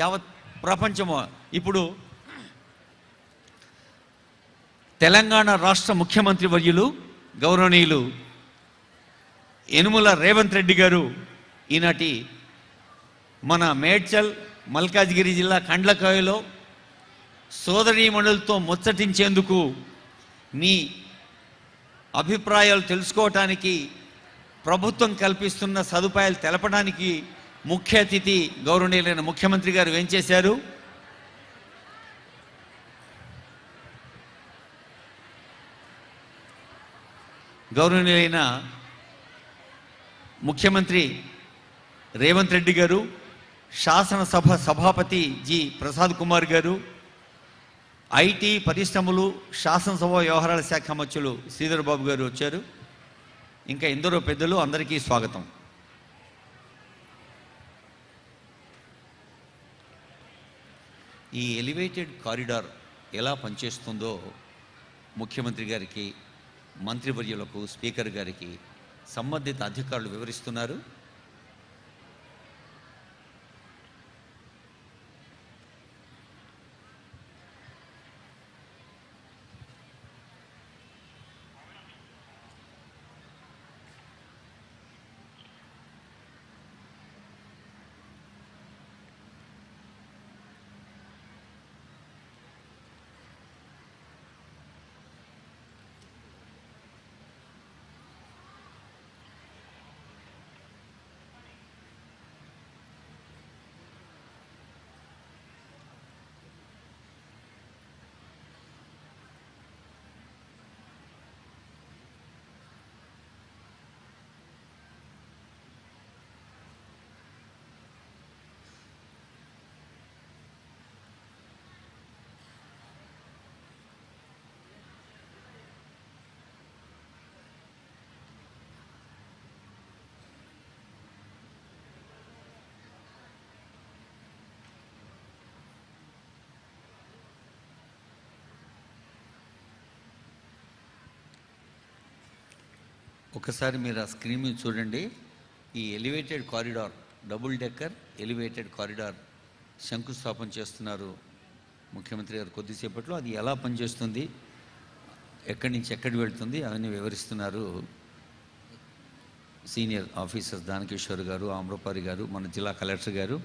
యావత్ ప్రపంచము ఇప్పుడు తెలంగాణ రాష్ట్ర ముఖ్యమంత్రి వర్యులు గౌరవనీయులు యనుమల రేవంత్ రెడ్డి గారు ఈనాటి మన మేడ్చల్ మల్కాజ్గిరి జిల్లా కండ్లకాయలో సోదరీమణులతో ముచ్చటించేందుకు మీ అభిప్రాయాలు తెలుసుకోవటానికి ప్రభుత్వం కల్పిస్తున్న సదుపాయాలు తెలపడానికి ముఖ్య అతిథి గౌరవనీయులైన ముఖ్యమంత్రి గారు ఏం చేశారు? గౌరవనీయులైన ముఖ్యమంత్రి రేవంత్ రెడ్డి గారు, శాసనసభ సభాపతి జి ప్రసాద్ కుమార్ గారు, ఐటీ పరిశ్రమలు శాసనసభ వ్యవహారాల శాఖ మంత్రులు శ్రీధర్ బాబు గారు వచ్చారు. ఇంకా ఎందరో పెద్దలు, అందరికీ స్వాగతం. ఈ ఎలివేటెడ్ కారిడార్ ఎలా పనిచేస్తుందో ముఖ్యమంత్రి గారికి, మంత్రివర్యులకు, స్పీకర్ గారికి సంబంధిత అధికారులు వివరిస్తున్నారు. ఒకసారి మీరు ఆ స్క్రీన్ మీద చూడండి. ఈ elevated corridor, double decker elevated corridor శంకుస్థాపన చేస్తున్నారు ముఖ్యమంత్రి గారు కొద్దిసేపట్లో. అది ఎలా పనిచేస్తుంది, ఎక్కడి నుంచి ఎక్కడికి వెళ్తుంది అవన్నీ వివరిస్తున్నారు సీనియర్ ఆఫీసర్స్ దానకిషోర్ గారు, ఆమ్రపారి గారు, మన జిల్లా కలెక్టర్ గారు.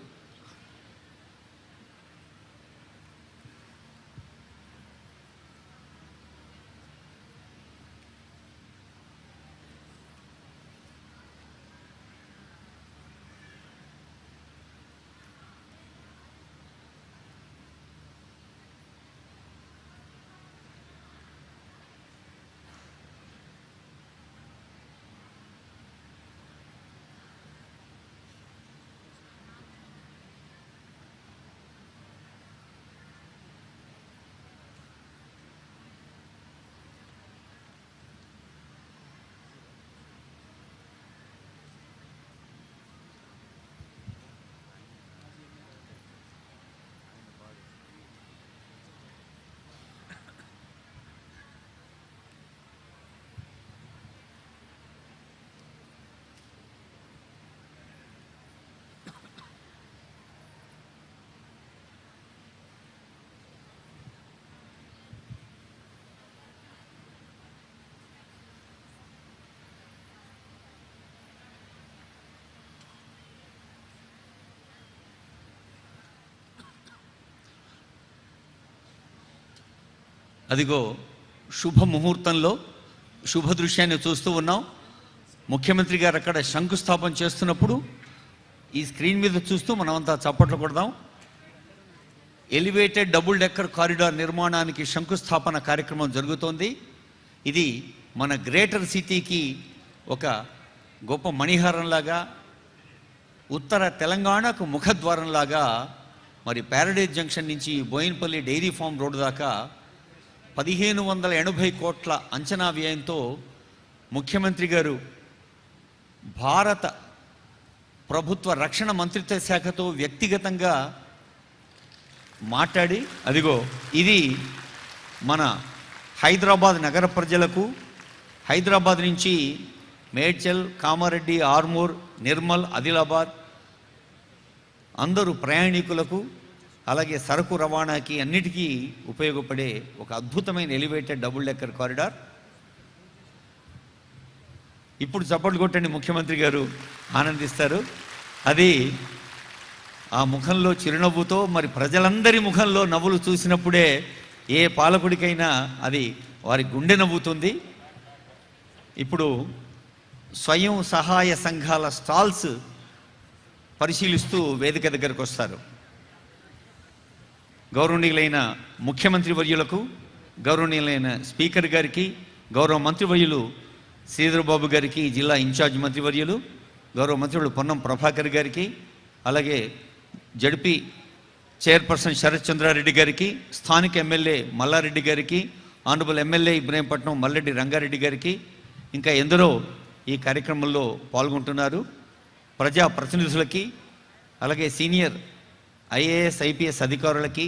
అదిగో శుభముహూర్తంలో శుభ దృశ్యాన్ని చూస్తూ ఉన్నాం. ముఖ్యమంత్రి గారు అక్కడ శంకుస్థాపన చేస్తున్నప్పుడు ఈ స్క్రీన్ మీద చూస్తూ మనమంతా చప్పట్లు కొడదాం. ఎలివేటెడ్ డబుల్ డెక్కర్ కారిడార్ నిర్మాణానికి శంకుస్థాపన కార్యక్రమం జరుగుతోంది. ఇది మన గ్రేటర్ సిటీకి ఒక గొప్ప మణిహారంలాగా, ఉత్తర తెలంగాణకు ముఖద్వారంలాగా, మరి ప్యారడైజ్ జంక్షన్ నుంచి బోయిన్పల్లి డైరీ ఫామ్ రోడ్డు దాకా 1580 కోట్ల అంచనా వ్యయంతో ముఖ్యమంత్రి గారు భారత ప్రభుత్వ రక్షణ మంత్రిత్వ శాఖతో వ్యక్తిగతంగా మాట్లాడి, అదిగో ఇది మన హైదరాబాద్ నగర ప్రజలకు, హైదరాబాద్ నుంచి మేడ్చల్, కామారెడ్డి, ఆర్మూర్, నిర్మల్, ఆదిలాబాద్, అందరూ ప్రయాణికులకు అలాగే సరుకు రవాణాకి అన్నిటికీ ఉపయోగపడే ఒక అద్భుతమైన ఎలివేటెడ్ డబుల్ డెక్కర్ కారిడార్. ఇప్పుడు చప్పట్లు కొట్టండి, ముఖ్యమంత్రి గారు ఆనందిస్తారు. అది ఆ ముఖంలో చిరునవ్వుతో, మరి ప్రజలందరి ముఖంలో నవ్వులు చూసినప్పుడే ఏ పాలకుడికైనా అది వారి గుండె నవ్వుతుంది. ఇప్పుడు స్వయం సహాయ సంఘాల స్టాల్స్ పరిశీలిస్తూ వేదిక దగ్గరకు వస్తారు. గౌరవనీయులైన ముఖ్యమంత్రి వర్యులకు, గౌరవనీయులైన స్పీకర్ గారికి, గౌరవ మంత్రివర్యులు శ్రీధర్ బాబు గారికి, జిల్లా ఇన్ఛార్జ్ మంత్రివర్యులు గౌరవ మంత్రివర్యులు పొన్నం ప్రభాకర్ గారికి, అలాగే జడ్పీ చైర్పర్సన్ శరత్ చంద్రారెడ్డి గారికి, స్థానిక ఎమ్మెల్యే మల్లారెడ్డి గారికి, ఆనరబుల్ ఎమ్మెల్యే ఇబ్రహీంపట్నం మల్లెడ్డి రంగారెడ్డి గారికి, ఇంకా ఎందరో ఈ కార్యక్రమంలో పాల్గొంటున్నారు. ప్రజా ప్రతినిధులకి, అలాగే సీనియర్ ఐఏఎస్ ఐపీఎస్ అధికారులకి,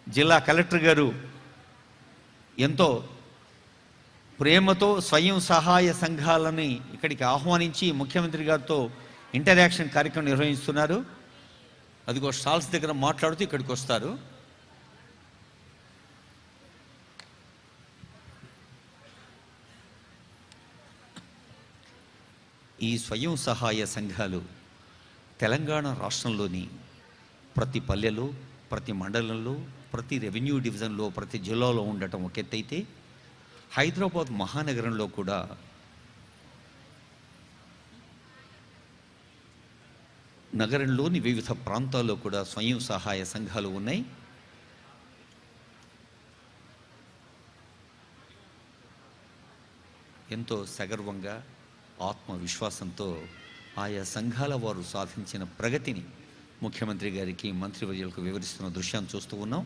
జిల్లా కలెక్టర్ గారు ఎంతో ప్రేమతో స్వయం సహాయ సంఘాలని ఇక్కడికి ఆహ్వానించి ముఖ్యమంత్రి గారితో ఇంటరాక్షన్ కార్యక్రమం నిర్వహిస్తున్నారు. అదిగో స్టాల్స్ దగ్గర మాట్లాడుతూ ఇక్కడికి వస్తారు. ఈ స్వయం సహాయ సంఘాలు తెలంగాణ రాష్ట్రంలోని ప్రతి పల్లెలో, ప్రతి మండలంలో, ప్రతి రెవెన్యూ డివిజన్లో, ప్రతి జిల్లాలో ఉండటం ఒక ఎత్తైతే, హైదరాబాద్ మహానగరంలో కూడా నగరంలోని వివిధ ప్రాంతాల్లో కూడా స్వయం సహాయ సంఘాలు ఉన్నాయి. ఎంతో సగర్వంగా, ఆత్మవిశ్వాసంతో ఆయా సంఘాల వారు సాధించిన ప్రగతిని ముఖ్యమంత్రి గారికి, మంత్రివర్యులకు వివరిస్తున్న దృశ్యాన్ని చూస్తూ ఉన్నాం.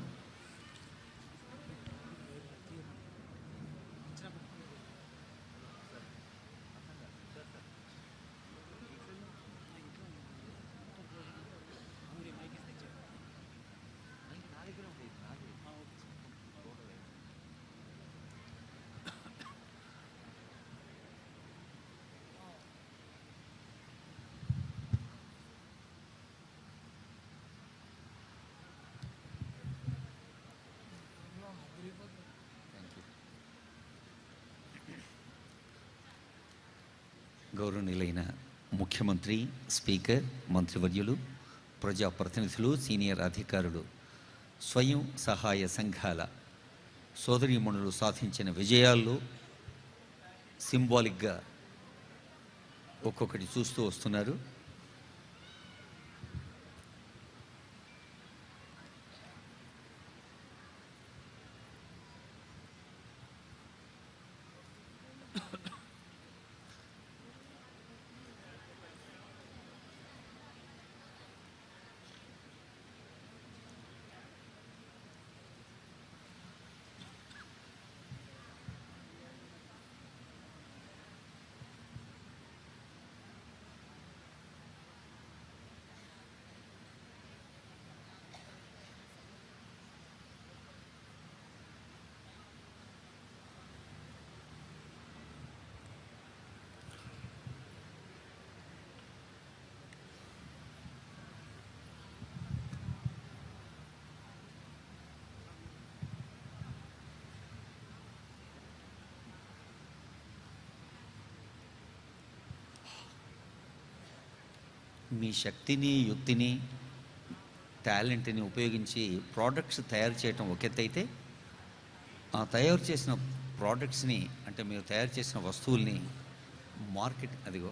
గౌరవనీయులైన ముఖ్యమంత్రి, స్పీకర్, మంత్రివర్యులు, ప్రజాప్రతినిధులు, సీనియర్ అధికారులు, స్వయం సహాయ సంఘాల సోదరీమణులు సాధించిన విజయాల్లో సింబాలిక్గా ఒక్కొక్కటి చూస్తూ వస్తున్నారు. మీ శక్తిని, యుక్తిని, టాలెంట్ని ఉపయోగించి ప్రోడక్ట్స్ తయారు చేయటం ఒక ఎత్తైతే, ఆ తయారు చేసిన ప్రోడక్ట్స్ని, అంటే మీరు తయారు చేసిన వస్తువుల్ని మార్కెట్, అదిగో